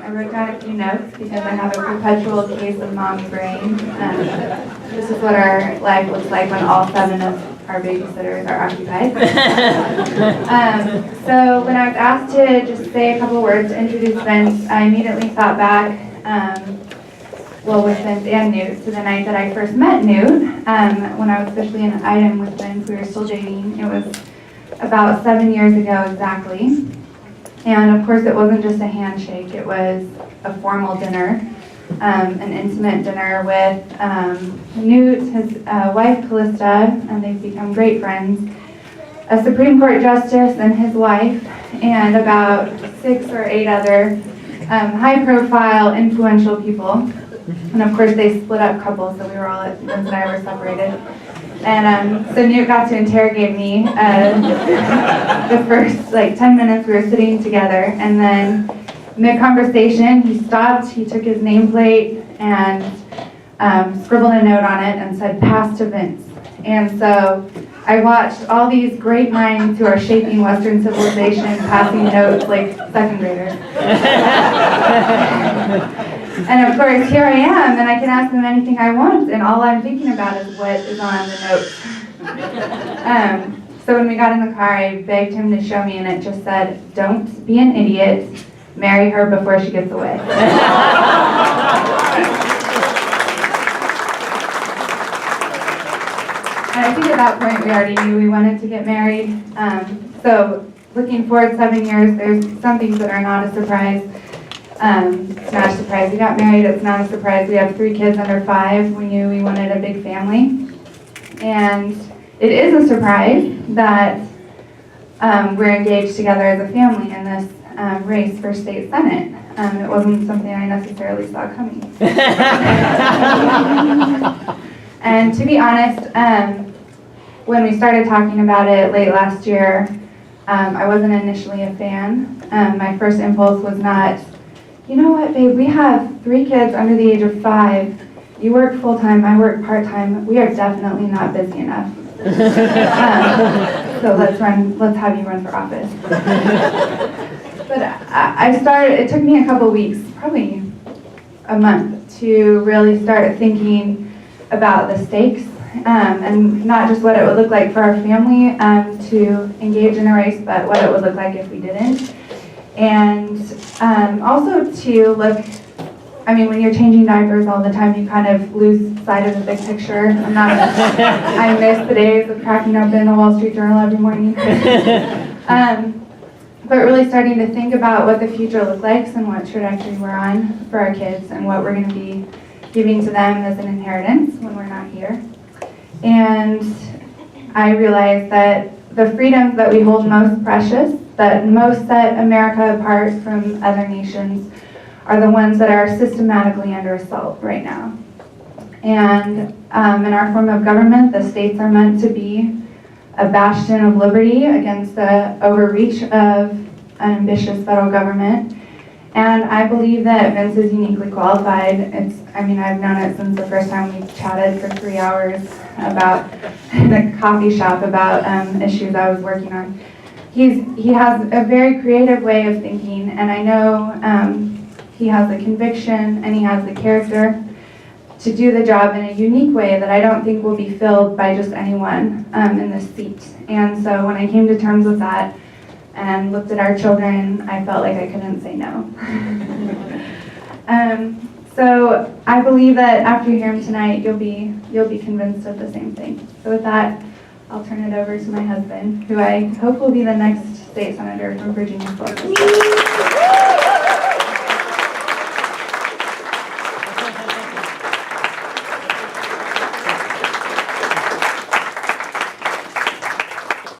I wrote down a few notes because I have a perpetual case of mommy brain. This is what our life looks like when all 7 of our babysitters are occupied. So when I was asked to just say a couple words to introduce Vince, I immediately thought back, with Vince and Newt, to the night that I first met Newt. When I was officially an item with Vince, we were still dating. It was about 7 years ago exactly. And of course it wasn't just a handshake, it was a formal dinner, an intimate dinner with Newt, his wife Callista, and they've become great friends, a Supreme Court Justice and his wife, and about 6 or 8 other high-profile, influential people. And of course they split up couples, so we were all, Vince and I were separated. And so Newt got to interrogate me the first 10 minutes we were sitting together, and then mid-conversation he stopped, he took his nameplate and scribbled a note on it and said, "Pass to Vince." And so I watched all these great minds who are shaping Western civilization passing notes like 2nd graders. And of course, here I am, and I can ask them anything I want, and all I'm thinking about is what is on the note. So when we got in the car, I begged him to show me, and it just said, "Don't be an idiot, marry her before she gets away." And I think at that point we already knew we wanted to get married. So looking forward 7 years, there's some things that are not a surprise. It's not a surprise we got married. It's not a surprise we have 3 kids under 5. We knew we wanted a big family. And it is a surprise that we're engaged together as a family in this race for state senate. It wasn't something I necessarily saw coming. And to be honest, when we started talking about it late last year, I wasn't initially a fan. My first impulse was not, "You know what, babe, we have 3 kids under the age of 5. You work full-time, I work part-time. We are definitely not busy enough. So let's have you run for office." But it took me a couple weeks, probably a month, to really start thinking about the stakes, and not just what it would look like for our family to engage in a race, but what it would look like if we didn't. And also to look, when you're changing diapers all the time, you kind of lose sight of the big picture. I miss the days of cracking up in the Wall Street Journal every morning. But really starting to think about what the future looks like and what trajectory we're on for our kids and what we're going to be giving to them as an inheritance when we're not here. And I realized that the freedoms that we hold most precious, that most set America apart from other nations, are the ones that are systematically under assault right now. And in our form of government, the states are meant to be a bastion of liberty against the overreach of an ambitious federal government. And I believe that Vince is uniquely qualified. I've known it since the first time we chatted for 3 hours about in a coffee shop about issues I was working on. He has a very creative way of thinking, and I know he has the conviction and he has the character to do the job in a unique way that I don't think will be filled by just anyone in this seat. And so when I came to terms with that and looked at our children, I felt like I couldn't say no. So I believe that after you hear him tonight, you'll be convinced of the same thing. So with that, I'll turn it over to my husband, who I hope will be the next state senator from Virginia.